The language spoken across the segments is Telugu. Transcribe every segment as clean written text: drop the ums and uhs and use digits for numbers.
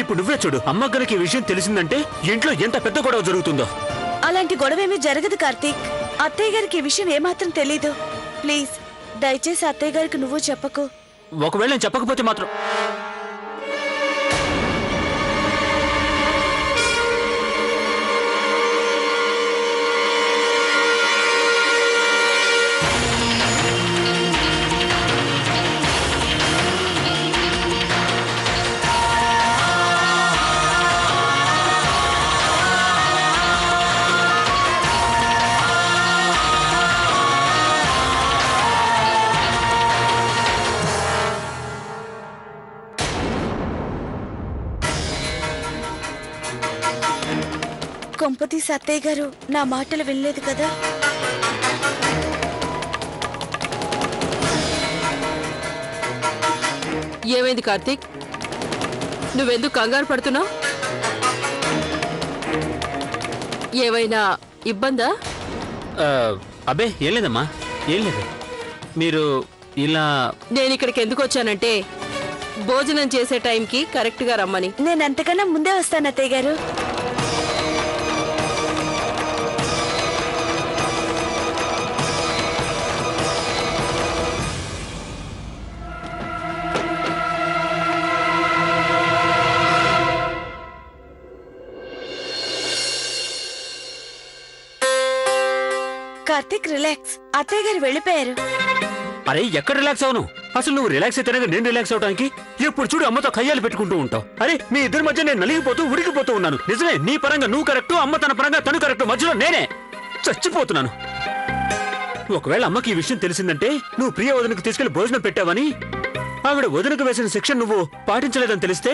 ఇప్పుడు నువ్వే చూడు, అమ్మగారికి ఈ విషయం తెలిసిందంటే ఇంట్లో ఎంత పెద్ద గొడవ జరుగుతుందో. అలాంటి గొడవేమీ జరగదు కార్తీక్. అత్తయ్య గారికి ఈ విషయం ఏమాత్రం తెలీదు. ప్లీజ్ దయచేసి అత్తయ్య గారికి నువ్వు చెప్పకు. ఒకవేళ నేను చెప్పకపోతే మాత్రం కొంపతీసి అత్తయ్య గారు నా మాటలు వినలేదు కదా? ఏమైంది కార్తీక్? నువ్వెందుకు కంగారు పడుతున్నావు? ఏమైనా ఇబ్బందా? అబ్బే ఏం లేదమ్మా, ఏం లేదు. మీరు ఇలా నేను ఇక్కడికి ఎందుకు వచ్చానంటే భోజనం చేసే టైంకి కరెక్ట్ గా రమ్మని. నేను అంతకన్నా ముందే వస్తాను అత్తయ్య గారు. కార్తీక్ రిలాక్స్, అత్తయ్య గారు వెళ్ళిపోయారు. అరే ఎక్కడ రిలాక్స్ అవును? అసలు నువ్వు రిలాక్స్ అయితేనే నేను రిలాక్స్ అవడానికి. ఎప్పుడు చూడు అమ్మతో కయ్యాలు పెట్టుకుంటూ ఉంటావు. అరే మీ ఇద్దరి మధ్య నేను నలిగిపోతూ ఉడికిపోతూ ఉన్నాను. నిజమే, నీ పరంగా నువ్వు కరెక్ట్, అమ్మ తన పరంగా తను కరెక్ట్, మధ్యలో నేనే చచ్చిపోతున్నాను. ఒకవేళ అమ్మకి ఈ విషయం తెలిసిందంటే నువ్వు ప్రియ వదనకు తీసుకెళ్లి భోజనం పెట్టావని, ఆవిడ వదనకు వేసిన శిక్ష నువ్వు పాటించలేదని తెలిస్తే,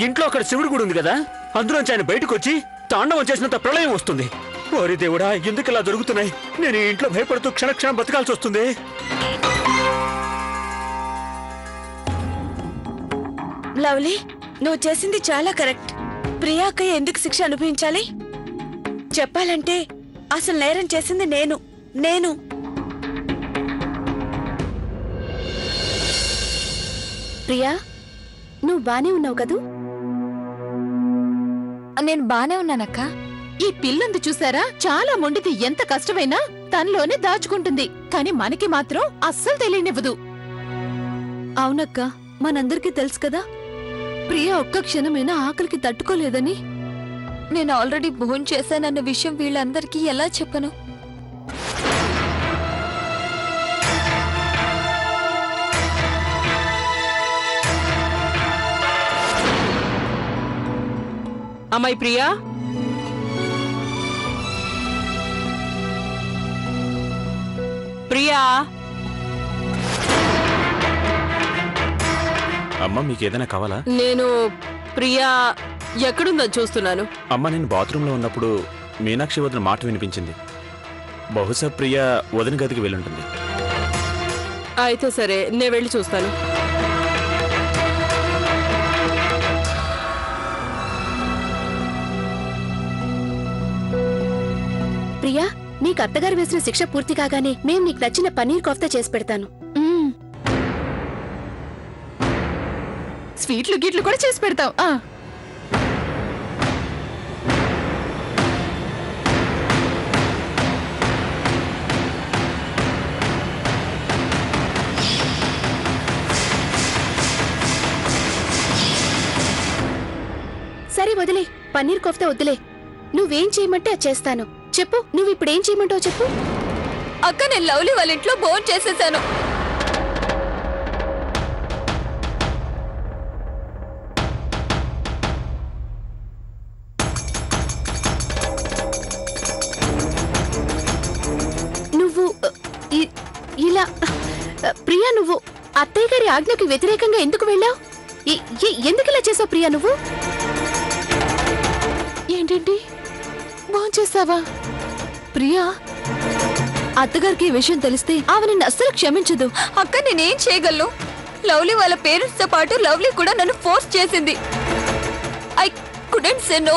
ఇంట్లో అక్కడ శివుడు కూడా ఉంది కదా, అందులోంచి ఆయన బయటకు వచ్చి తాండవం చేసినంత ప్రళయం వస్తుంది. ఓరి దేవుడా, ఎందుకు ఇలా జరుగుతున్నాయి? నేను ఈ ఇంట్లో భయపడుతూ క్షణక్షణం బతకాల్సి వస్తుంది. లవ్లీ, నువ్వు చేసింది చాలా కరెక్ట్. ప్రియాకయ్య ఎందుకు శిక్ష అనుభవించాలి? చెప్పాలంటే అసలు నేరం చేసింది నేను. ప్రియా, నువ్వు బానే ఉన్నావు కదూ? నేను బానే ఉన్నానక్క. ఈ పిల్లంది చూసారా, చాలా మొండిది. ఎంత కష్టమైనా తనలోనే దాచుకుంటుంది, కానీ మనకి మాత్రం అస్సలు తెలియనివ్వదు. అవునక్క, మనందరికీ తెలుసు కదా, ప్రియా ఒక్క క్షణమైనా ఆకలికి తట్టుకోలేదని. నేను ఆల్రెడీ భోజనం చేశానన్న విషయం వీళ్ళందరికీ ఎలా చెప్పను? అమ్మాయి ప్రియా, ప్రియా. అమ్మ మీకేదైనా కావాలా? నేను ప్రియా ఎక్కడుందని చూస్తున్నాను. అమ్మ నేను బాత్రూంలో ఉన్నప్పుడు మీనాక్షి వదిన మాట వినిపించింది. బహుశా ప్రియ వదిన గదికి వెళ్ళుంటుంది. అయితే సరే, నేను వెళ్ళి చూస్తాను. ప్రియా, నీకు అత్తగారు వేసిన శిక్ష పూర్తి కాగానే మేం నీకు నచ్చిన పన్నీర్ కోఫ్తా చేసి పెడతాను. స్వీట్లు గిట్లు కూడా చేసి పెడతాం. సరే వదిలే, పన్నీర్ కోఫ్తా వద్దులే. నువ్వేం చేయమంటే అది చేస్తాను. చెప్పు, నువ్వు ఇప్పుడు ఏం చేయమంటావు చెప్పు. అక్క, నేను లవ్లీ వాళ్ళ ఇంట్లో భోజనం చేసేసాను. నువ్వు ఇలా ప్రియా, నువ్వు అత్తయ్య గారి ఆజ్ఞకు వ్యతిరేకంగా ఎందుకు వెళ్ళావు? ఎందుకు ఇలా చేసావు ప్రియా? నువ్వు ఏంటండి భోంచేసావా? ప్రియా, అత్తగారికి ఈ విషయం తెలిస్తే ఆమె నిన్ను అస్సలు క్షమించదు. అక్క, నేనేం చేయగలను? లవ్లీ వాళ్ళ పేరెంట్స్ తో పాటు లవ్లీ కూడా నన్ను ఫోర్స్ చేసింది. I couldn't say no.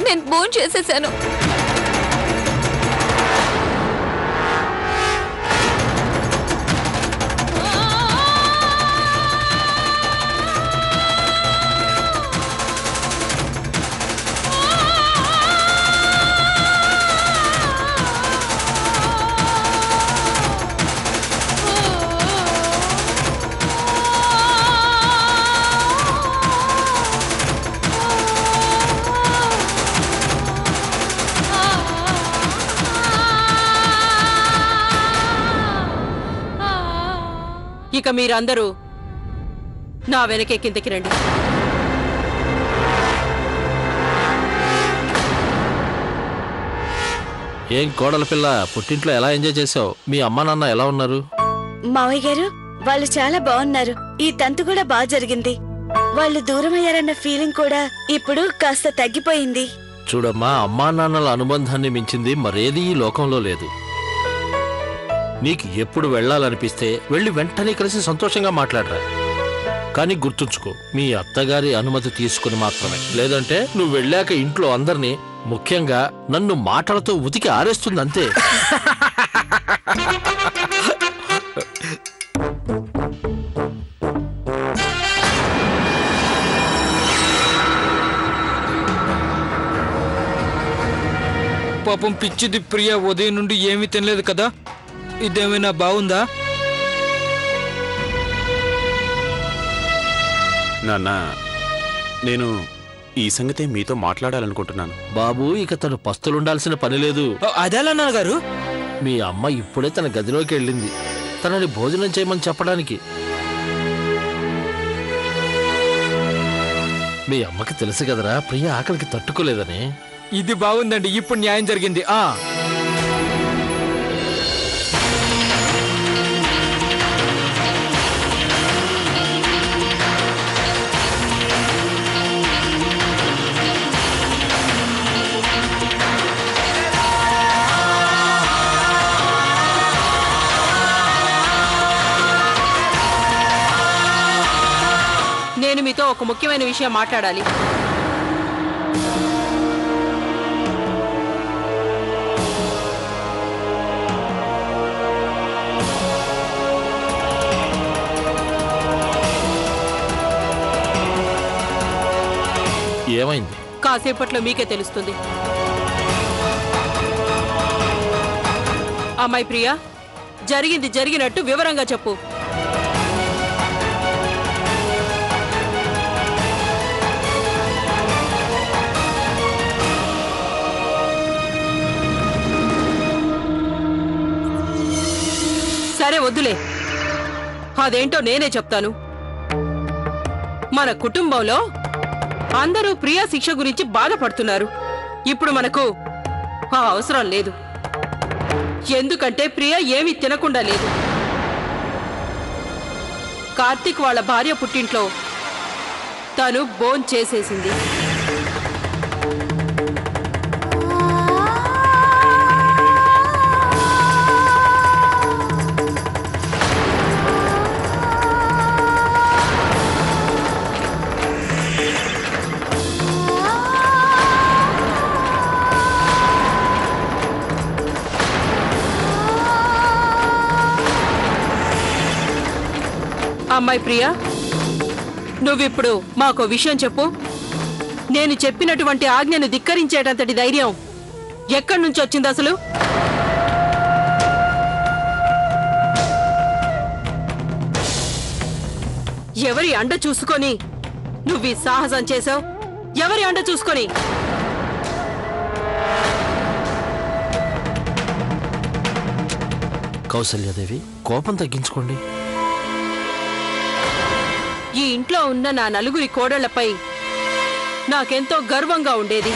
నేను భోజనం చేసేసాను. ఇక మీరందరూ నా వెనకే కిందకి రండి. ఏం కోడల పిల్ల, పుట్టింట్లో ఎలా ఎంజాయ్ చేసావు? మీ అమ్మా నాన్న ఎలా ఉన్నారు? మావయ్య గారు వాళ్ళు చాలా బాగున్నారు. ఈ తంతు కూడా బాగా జరిగింది. వాళ్ళు దూరం అయ్యారన్న ఫీలింగ్ కూడా ఇప్పుడు కాస్త తగ్గిపోయింది. చూడమ్మా, అమ్మా నాన్నల అనుబంధాన్ని మించింది మరేదీ ఈ లోకంలో లేదు. నీకు ఎప్పుడు వెళ్ళాలనిపిస్తే వెళ్ళి వెంటనే కలిసి సంతోషంగా మాట్లాడరా. కానీ గుర్తుంచుకో, మీ అత్తగారి అనుమతి తీసుకుని మాత్రమే. లేదంటే నువ్వు వెళ్ళాక ఇంట్లో అందరినీ, ముఖ్యంగా నన్ను మాటలతో ఉతికి ఆరేస్తుంది అంతే. పాపం పిచ్చిది ప్రియ ఉదయం నుండి ఏమీ తినలేదు కదా. ఇదేమైనా బాగుందా? నాన్న, నేను ఈ సంగతే మీతో మాట్లాడాలనుకుంటున్నాను. బాబు, ఇక తను పస్తులుండాల్సిన పని లేదు. అదేలా నాన్నగారు? మీ అమ్మ ఇప్పుడే తన గదిలోకి వెళ్ళింది, తనని భోజనం చేయమని చెప్పడానికి. మీ అమ్మకి తెలుసు కదరా, ప్రియ ఆకలికి తట్టుకోలేదని. ఇది బాగుందండి, ఇప్పుడు న్యాయం జరిగింది. నేను మీతో ఒక ముఖ్యమైన విషయం మాట్లాడాలి. ఏమైంది? కాసేపట్లో మీకే తెలుస్తుంది. అమ్మాయి ప్రియా, జరిగింది జరిగినట్టు వివరంగా చెప్పు. సరే వద్దులే, అదేంటో నేనే చెప్తాను. మన కుటుంబంలో అందరూ ప్రియా శిక్ష గురించి బాధపడుతున్నారు. ఇప్పుడు మనకు ఆ అవసరం లేదు. ఎందుకంటే ప్రియా ఏమీ తినకుండా లేదు. కార్తీక్ వాళ్ళ భార్య పుట్టింట్లో తను భోంచేసేసింది. అమ్మాయి ప్రియా, నువ్విప్పుడు మాకో విషయం చెప్పు. నేను చెప్పినటువంటి ఆజ్ఞను ధిక్కరించేటంతటి ధైర్యం ఎక్కడి నుంచి వచ్చింది అసలు? ఎవరి అండ చూసుకొని నువ్వు ఈ సాహసం చేశావు? ఎవరి అండ చూసుకొని? కౌసల్యాదేవి, కోపం తగ్గించుకోండి. ఈ ఇంట్లో ఉన్న నా నలుగురి కోడళ్లపై నాకెంతో గర్వంగా ఉండేది.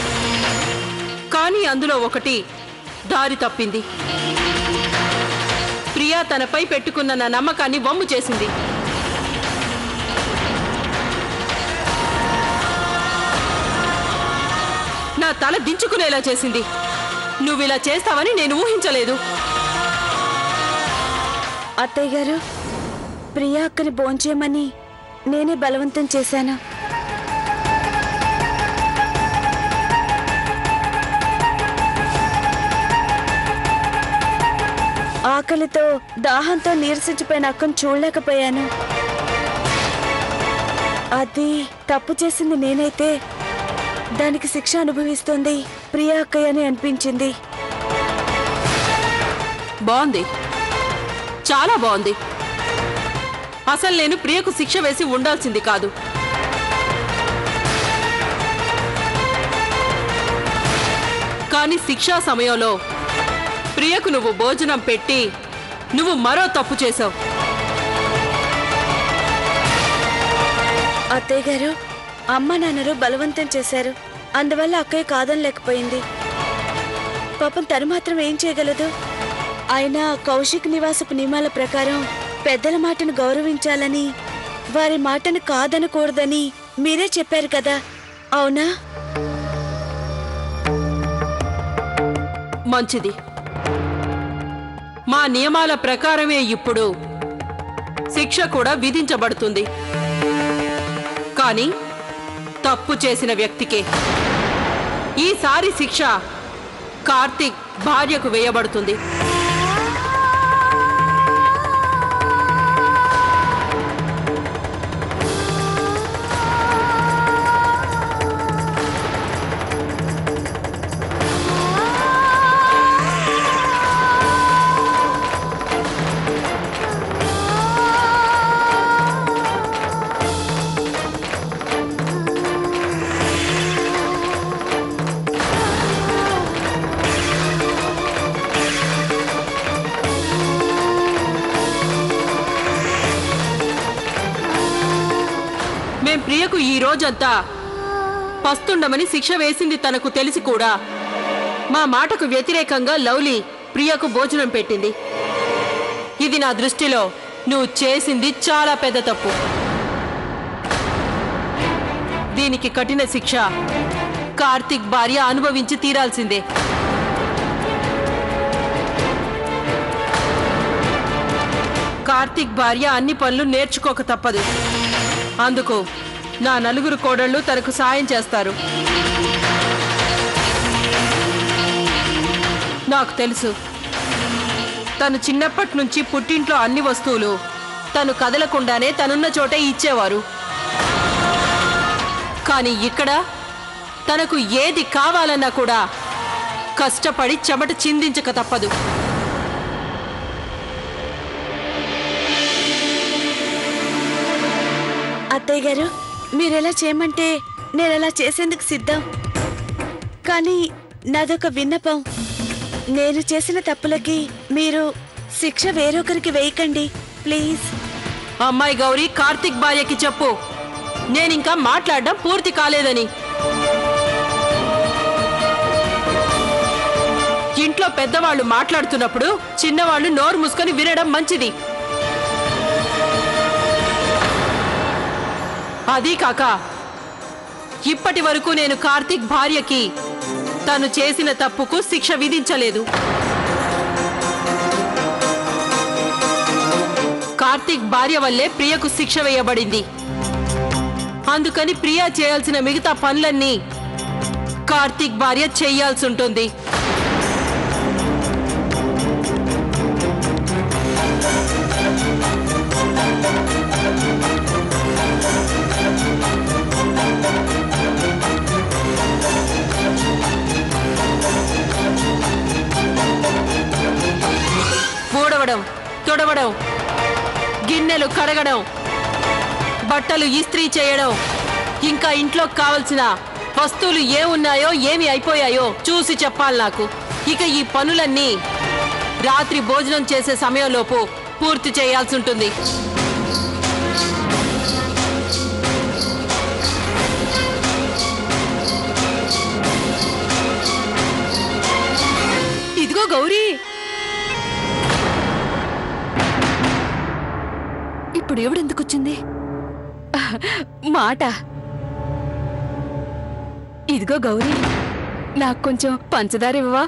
కానీ అందులో ఒకటి దారి తప్పింది. ప్రియా తనపై పెట్టుకున్న నా నమ్మకాన్ని వమ్ము చేసింది. నా తల దించుకునేలా చేసింది. నువ్విలా చేస్తావని నేను ఊహించలేదు. అత్తయ్య గారు, ప్రియా అక్కని భోంచేయమని నేనే బలవంతం చేశాను. ఆకలితో దాహంతో నీరసించిపోయిన అక్కను చూడలేకపోయాను. అది తప్పు చేసింది నేనైతే దానికి శిక్ష అనుభవిస్తోంది ప్రియా అక్కయ్య అని అనిపించింది. బాగుంది, చాలా బాగుంది. అసలు నేను ప్రియకు శిక్ష వేసి ఉండాల్సింది కాదు. కానీ శిక్షా సమయంలో ప్రియకు నువ్వు భోజనం పెట్టి నువ్వు మరో తప్పు చేశావు. అత్తయ్య గారు, అమ్మ నాన్నలు బలవంతం చేశారు. అందువల్ల అక్కయ్య కాదనలేకపోయింది. పాపం తను మాత్రం ఏం చేయగలదు? అయినా కౌశిక్ నివాసపు నియమాల ప్రకారం పెద్దల మాటను గౌరవించాలని, వారి మాటను కాదనకూడదని మీరే చెప్పారు కదా, అవునా? మంచిది. మా నియమాల ప్రకారమే ఇప్పుడు శిక్ష కూడా విధించబడుతుంది. కానీ తప్పు చేసిన వ్యక్తికే. ఈసారి శిక్ష కార్తీక్ భార్యకు వేయబడుతుంది. మేం ప్రియకు ఈ రోజంతా పస్తుండమని శిక్ష వేసింది తనకు తెలిసి కూడా మా మాటకు వ్యతిరేకంగా లవ్లీ ప్రియకు భోజనం పెట్టింది. ఇది నా దృష్టిలో నువ్వు చేసింది చాలా పెద్ద తప్పు. దీనికి కఠిన శిక్ష కార్తీక్ భార్య అనుభవించి తీరాల్సిందే. కార్తీక్ భార్య అన్ని పనులు నేర్చుకోక తప్పదు. అందుకు నా నలుగురు కోడళ్ళు తనకు సాయం చేస్తారు. నాకు తెలుసు, తను చిన్నప్పటి నుంచి పుట్టింట్లో అన్ని వస్తువులు తను కదలకుండానే తనున్న చోటే ఇచ్చేవారు. కానీ ఇక్కడ తనకు ఏది కావాలన్నా కూడా కష్టపడి చెమట చిందించక తప్పదు. అత్తయ్య గారు, మీరెలా చేయమంటే నేనలా చేసేందుకు సిద్ధం. కానీ నాదొక విన్నపం. నేను చేసిన తప్పులకి మీరు శిక్ష వేరొకరికి వేయకండి ప్లీజ్. అమ్మాయి గౌరీ, కార్తీక్ భార్యకి చెప్పు నేనింకా మాట్లాడడం పూర్తి కాలేదని. ఇంట్లో పెద్దవాళ్ళు మాట్లాడుతున్నప్పుడు చిన్నవాళ్ళు నోరు మూసుకొని వినడం మంచిది. అదీ కాక ఇప్పటి వరకు నేను కార్తీక్ భార్యకి తను చేసిన తప్పుకు శిక్ష విధించలేదు. కార్తీక్ భార్య వల్లే ప్రియకు శిక్ష వేయబడింది. అందుకని ప్రియ చేయాల్సిన మిగతా పనులన్నీ కార్తీక్ భార్య చేయాల్సి ఉంటుంది. ఊడవడం, తుడవడం, గిన్నెలు కడగడం, బట్టలు ఇస్త్రీ చేయడం, ఇంకా ఇంట్లో కావలసిన వస్తువులు ఏమున్నాయో ఏమి అయిపోయాయో చూసి చెప్పాలి నాకు. ఇక ఈ పనులన్నీ రాత్రి భోజనం చేసే సమయంలోపు పూర్తి చేయాల్సి ఉంటుంది. ఇదిగో గౌరీ, ఇప్పుడు ఎవడెందుకు వచ్చింది? మాట. ఇదిగో గౌరీ, నాకు కొంచెం పంచదార ఇవ్వవా?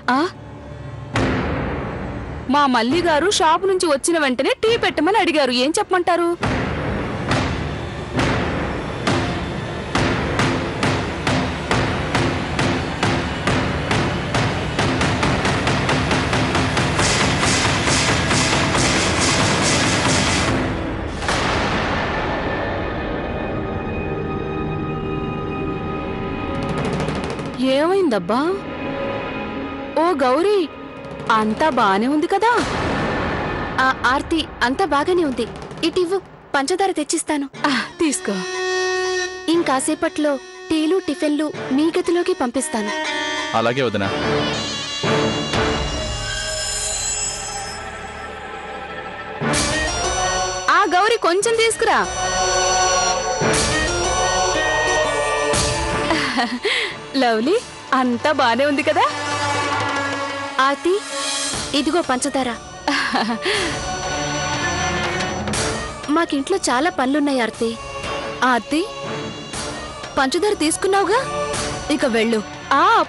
మా మల్లి గారు షాపు నుంచి వచ్చిన వెంటనే టీ పెట్టమని అడిగారు. ఏం చెప్పమంటారు? ఏమైందబ్బా? ఓ గౌరీ, అంతా బానే ఉంది కదా? ఆర్తి, అంతా బాగానే ఉంది. ఇటివ్వు, పంచదార తెచ్చిస్తాను. తీసుకో. ఇంకాసేపట్లో టీలు టిఫిన్లు మీ గదిలోకి పంపిస్తాను. అలాగే వదినా. ఆ గౌరీ, కొంచెం తీసుకురా. లవ్లీ అంతా బానే ఉంది కదా? ఆర్తి ఇదిగో పంచదార. మాకింట్లో చాలా పనులున్నాయి ఆర్తి. ఆర్తి పంచదార తీసుకున్నావుగా, ఇక వెళ్ళు.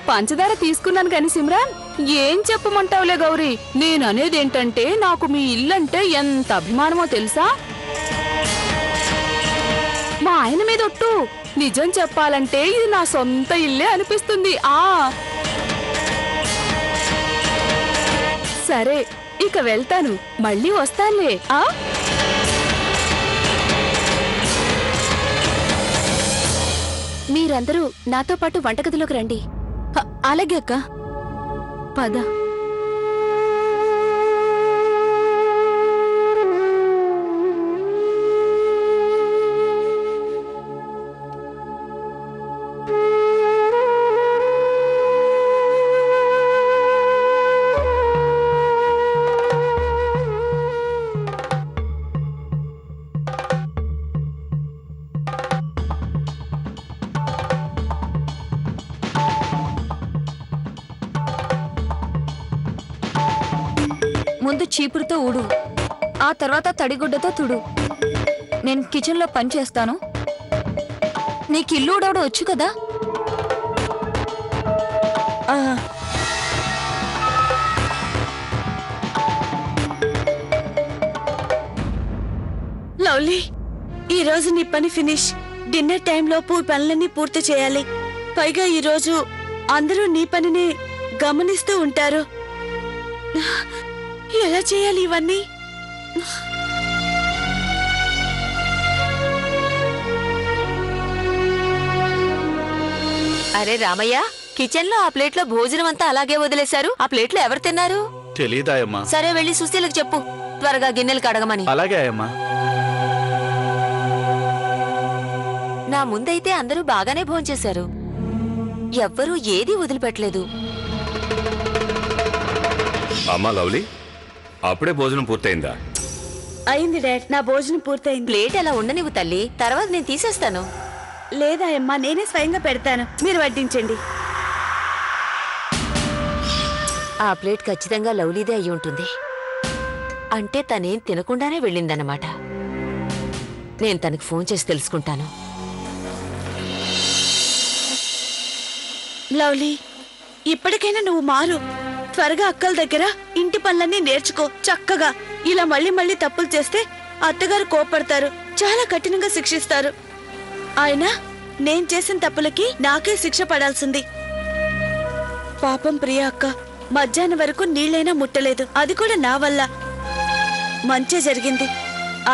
పంచదార తీసుకున్నాను కాని సిమ్రాన్, ఏం చెప్పమంటావులే గౌరీ. నేననేదేంటంటే నాకు మీ ఇల్లంటే ఎంత అభిమానమో తెలుసా? మా ఆయన మీద ఒట్టు. నిజం చెప్పాలంటే ఇది నా సొంత ఇల్లే అనిపిస్తుంది. సరే ఇక వెళ్తాను, మళ్ళీ వస్తానులే. మీరందరూ నాతో పాటు వంటగదిలోకి రండి. అలాగే అక్క, పద. ముందు చీపురుతో ఊడు, ఆ తర్వాత తడిగుడ్డతో తుడు. నేను కిచెన్లో పని చేస్తాను. నీకు ఇల్లు ఊడవడం వచ్చు కదా? లవ్లీ, ఈ రోజు నీ పని ఫినిష్. డిన్నర్ టైంలోపు ఈ పనులన్నీ పూర్తి చేయాలి. పైగా ఈ రోజు అందరూ నీ పనిని గమనిస్తూ ఉంటారు. ఎలా చేయాలి ఇవన్నీ? అరే రామయ్య, కిచెన్ లో ఆ ప్లేట్ లో భోజనం అంతా అలాగే వదిలేశారు. ఆ ప్లేట్ లో ఎవరు తిన్నారు? తెలీదా అమ్మా? సరే వెళ్ళి సుశీలకు చెప్పు, త్వరగా గిన్నెలు కడగమని. అలాగే అమ్మా. నా ముందైతే అందరూ బాగానే భోంచేశారు, ఎవ్వరూ ఏదీ వదిలిపెట్టలేదు. అమ్మా లవ్లీ, అప్పుడే భోజనం పూర్తయిందా? అయింది డాడ్, నా భోజనం పూర్తయింది. ప్లేట్ అలా ఉండనివ్వు తల్లి, తర్వాత నేను తీసేస్తాను. లేదా అమ్మా, నేనే స్వయంగా పెడతాను, మీరు వడ్డించండి. ఆ ప్లేట్ ఖచ్చితంగా లవ్లీదే అయి ఉంటుంది. అంటే తనేం తినకుండానే వెళ్ళిందన్నమాట. నేను తనకు ఫోన్ చేసి తెలుసుకుంటాను. లవ్లీ, ఇప్పటికైనా నువ్వు మారు. త్వరగా అక్కల దగ్గర ఇంటి పనులన్నీ నేర్చుకో చక్కగా. ఇలా మళ్ళీ మళ్ళీ తప్పులు చేస్తే అత్తగారు కోపడతారు, చాలా కఠినంగా శిక్షిస్తారు. అయినా నేను చేసిన తప్పులకి నాకే శిక్ష పడాల్సింది. పాపం ప్రియా అక్క మధ్యాహ్నం వరకు నీళ్ళైనా ముట్టలేదు, అది కూడా నా వల్ల. మంచే జరిగింది,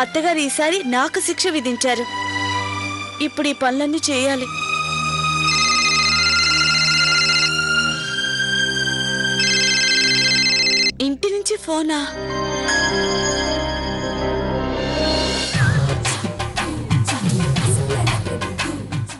అత్తగారు ఈసారి నాకు శిక్ష విధించారు. ఇప్పుడు ఈ పనులన్నీ చేయాలి. ఇంటి నుంచి ఫోనా?